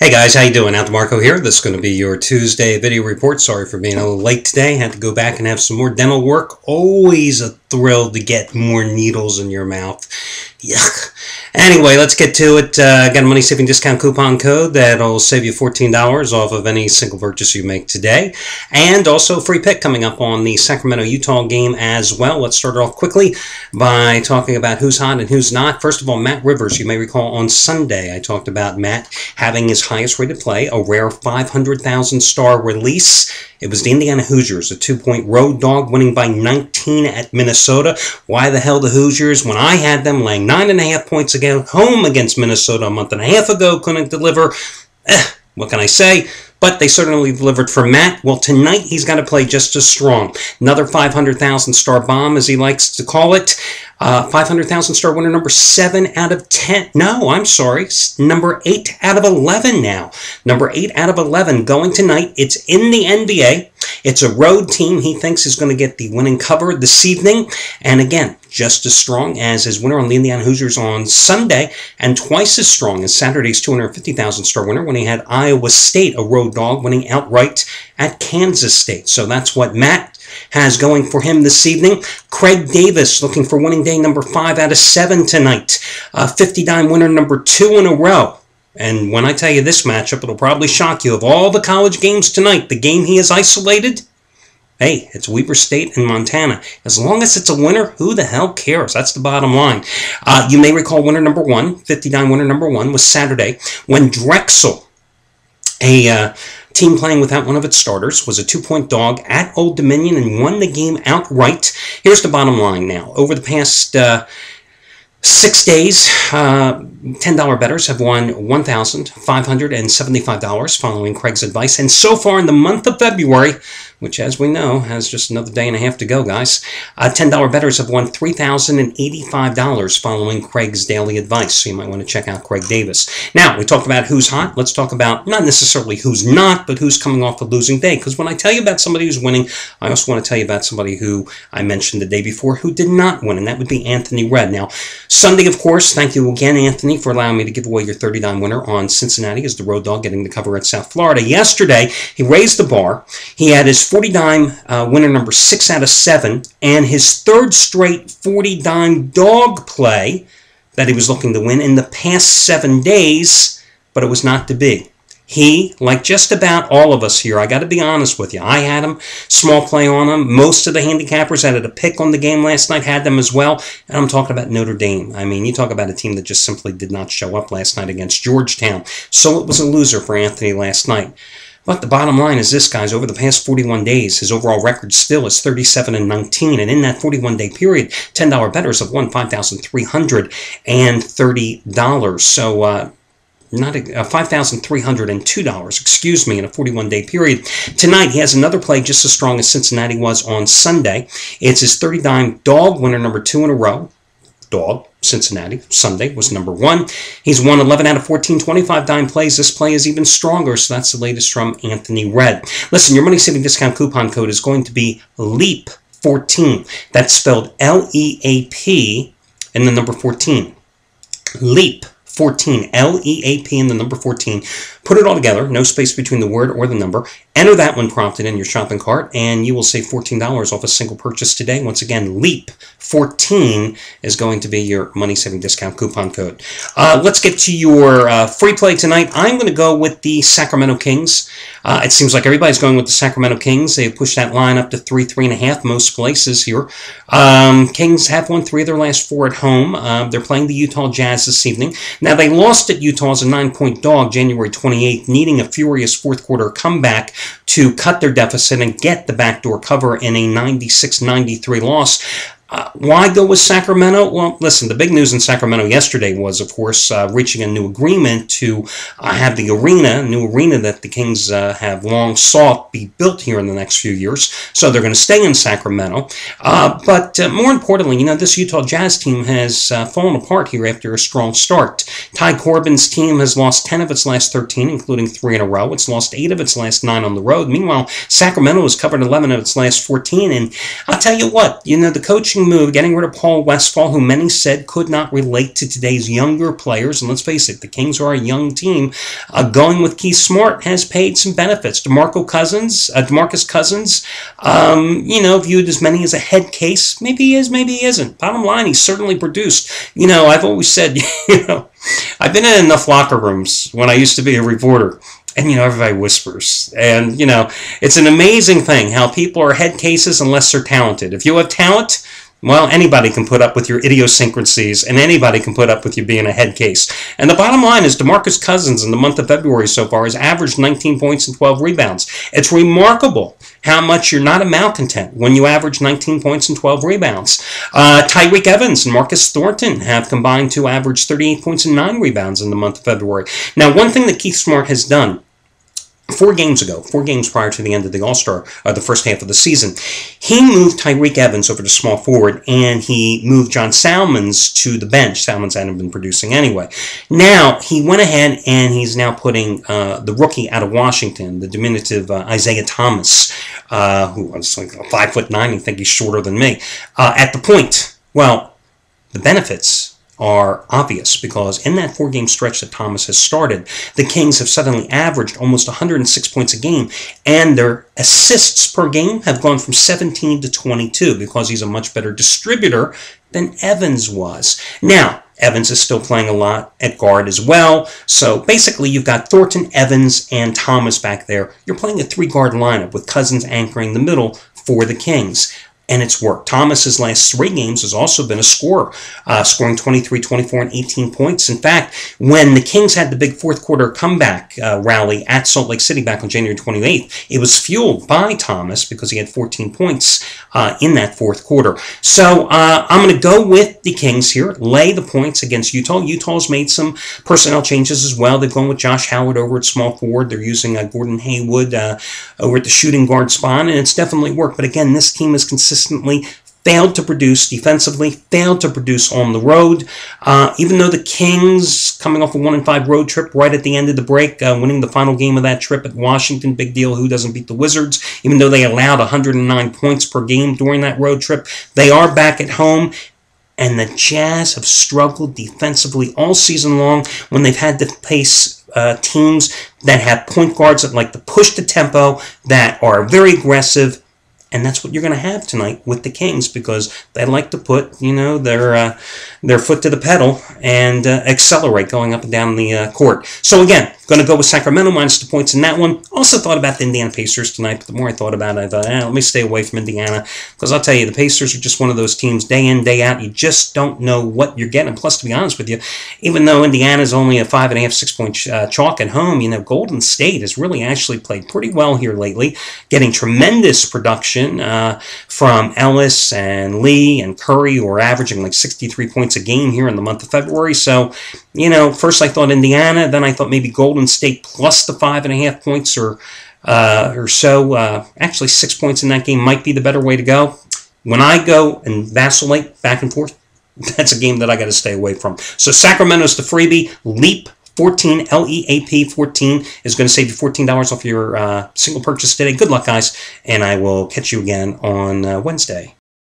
Hey guys, how you doing? Marco here. This is going to be your Tuesday video report. Sorry for being a little late today. Had to go back and have some more dental work. Always a thrill to get more needles in your mouth. Yuck. Anyway, let's get to it. Got a money-saving discount coupon code that'll save you $14 off of any single purchase you make today. And also a free pick coming up on the Sacramento-Utah game as well. Let's start off quickly by talking about who's hot and who's not. First of all, Matt Rivers. You may recall on Sunday I talked about Matt having his highest rated play, a rare 500,000 star release. It was the Indiana Hoosiers, a 2-point road dog winning by 19 at Minnesota. Why the hell the Hoosiers? When I had them laying 9.5 points again home against Minnesota a month and a half ago, couldn't deliver. What can I say? But they certainly delivered for Matt. Well, tonight he's got to play just as strong. Another 500,000 star bomb, as he likes to call it. 500,000 star winner number 7 out of 10. No, I'm sorry. Number 8 out of 11 now. Number 8 out of 11 going tonight. It's in the NBA. It's a road team he thinks is going to get the winning cover this evening. And again, just as strong as his winner on the Indiana Hoosiers on Sunday, and twice as strong as Saturday's 250,000 star winner when he had Iowa State, a road dog, winning outright at Kansas State. So that's what Matt has going for him this evening. Craig Davis looking for winning day number 5 out of 7 tonight. 50-dime winner number 2 in a row. And when I tell you this matchup, it'll probably shock you. Of all the college games tonight, the game he has isolated, hey, it's Weber State and Montana. As long as it's a winner, who the hell cares? That's the bottom line. You may recall winner number 1, 50-dime winner number 1, was Saturday when Drexel, a team playing without one of its starters, was a 2-point dog at Old Dominion and won the game outright. Here's the bottom line now. Over the past 6 days, $10 bettors have won $1,575 following Craig's advice. And so far in the month of February, which, as we know, has just another day and a half to go, guys, $10 bettors have won $3,085 following Craig's daily advice. So you might want to check out Craig Davis. Now, we talked about who's hot. Let's talk about not necessarily who's not, but who's coming off a losing day. Because when I tell you about somebody who's winning, I also want to tell you about somebody who I mentioned the day before who did not win, and that would be Anthony Red. Now, Sunday, of course, thank you again, Anthony, for allowing me to give away your 30-dime winner on Cincinnati as the road dog getting the cover at South Florida. Yesterday, he raised the bar. He had his 40-dime winner number 6 out of 7, and his third straight 40-dime dog play that he was looking to win in the past 7 days, but it was not to be. He, like just about all of us here, I got to be honest with you, I had him, small play on him. Most of the handicappers that had a pick on the game last night had them as well. And I'm talking about Notre Dame. I mean, you talk about a team that just simply did not show up last night against Georgetown. So it was a loser for Anthony last night. But the bottom line is this, guys. Over the past 41 days, his overall record still is 37-19. And in that 41-day period, $10 bettors have won $5,330. So, not $5,302, excuse me, in a 41-day period. Tonight, he has another play just as strong as Cincinnati was on Sunday. It's his 30-dime dog winner number 2 in a row. Dog, Cincinnati. Sunday was number 1. He's won 11 out of 14 25-dime plays. This play is even stronger, so that's the latest from Anthony Red. Listen, your money-saving discount coupon code is going to be LEAP14. That's spelled L-E-A-P and the number 14. LEAP 14, L-E-A-P and the number 14. Put it all together, no space between the word or the number. Enter that when prompted in your shopping cart, and you will save $14 off a single purchase today. Once again, LEAP14 is going to be your money-saving discount coupon code. Let's get to your free play tonight. I'm going to go with the Sacramento Kings. It seems like everybody's going with the Sacramento Kings. They've pushed that line up to 3.5 most places here. Kings have won 3 of their last 4 at home. They're playing the Utah Jazz this evening. Now, they lost at Utah as a 9-point dog January 28th, needing a furious fourth-quarter comeback to cut their deficit and get the backdoor cover in a 96-93 loss. Why go with Sacramento? Well, listen, the big news in Sacramento yesterday was, of course, reaching a new agreement to have the new arena that the Kings have long sought be built here in the next few years. So they're going to stay in Sacramento. But more importantly, you know, this Utah Jazz team has fallen apart here after a strong start. Ty Corbin's team has lost 10 of its last 13, including 3 in a row. It's lost 8 of its last 9 on the road. Meanwhile, Sacramento has covered 11 of its last 14. And I'll tell you what, you know, the coaching coaching move, getting rid of Paul Westphal, who many said could not relate to today's younger players. And let's face it, the Kings are a young team. Going with Keith Smart has paid some benefits. DeMarcus Cousins, viewed as many as a head case. Maybe he is, maybe he isn't. Bottom line, he's certainly produced. I've always said, I've been in enough locker rooms when I used to be a reporter. And, everybody whispers. And, it's an amazing thing how people are head cases unless they're talented. If you have talent, well, anybody can put up with your idiosyncrasies, and anybody can put up with you being a head case. And the bottom line is DeMarcus Cousins in the month of February so far has averaged 19 points and 12 rebounds. It's remarkable how much you're not a malcontent when you average 19 points and 12 rebounds. Tyreke Evans and Marcus Thornton have combined to average 38 points and 9 rebounds in the month of February. Now, one thing that Keith Smart has done 4 games prior to the end of the All-Star, the first half of the season, he moved Tyreke Evans over to small forward, and he moved John Salmons to the bench. Salmons hadn't been producing anyway. Now, he went ahead and he's now putting the rookie out of Washington, the diminutive Isaiah Thomas, who was like 5'9", I think he's shorter than me, at the point. Well, the benefits are obvious because in that 4-game stretch that Thomas has started, the Kings have suddenly averaged almost 106 points a game, and their assists per game have gone from 17 to 22 because he's a much better distributor than Evans was. Now, Evans is still playing a lot at guard as well, so basically you've got Thornton, Evans, and Thomas back there. You're playing a 3-guard lineup with Cousins anchoring the middle for the Kings. And it's worked. Thomas's last 3 games has also been a scorer, scoring 23, 24, and 18 points. In fact, when the Kings had the big fourth quarter comeback rally at Salt Lake City back on January 28th, it was fueled by Thomas because he had 14 points in that fourth quarter. So I'm going to go with the Kings here, lay the points against Utah. Utah's made some personnel changes as well. They've gone with Josh Howard over at small forward. They're using Gordon Hayward over at the shooting guard spot, and it's definitely worked. But again, this team is consistently failed to produce defensively, failed to produce on the road. Even though the Kings, coming off a 1-5 road trip right at the end of the break, winning the final game of that trip at Washington, big deal, who doesn't beat the Wizards, even though they allowed 109 points per game during that road trip, they are back at home. And the Jazz have struggled defensively all season long when they've had to face teams that have point guards that like to push the tempo, that are very aggressive. And that's what you're going to have tonight with the Kings because they like to put, their foot to the pedal and accelerate going up and down the court. So again, going to go with Sacramento minus the points in that one. Also thought about the Indiana Pacers tonight, but the more I thought about it, I thought, let me stay away from Indiana because I'll tell you, the Pacers are just one of those teams day in, day out. You just don't know what you're getting. Plus, to be honest with you, even though Indiana's only a 5.5, 6-point chalk at home, Golden State has really actually played pretty well here lately, getting tremendous production from Ellis and Lee and Curry, who are averaging like 63 points a game here in the month of February. So, first I thought Indiana, then I thought maybe Golden State plus the 5.5 points or so. Actually, 6 points in that game might be the better way to go. When I go and vacillate back and forth, that's a game that I got to stay away from. So Sacramento's the freebie. Leap 14, LEAP 14 is going to save you $14 off your single purchase today. Good luck, guys, and I will catch you again on Wednesday.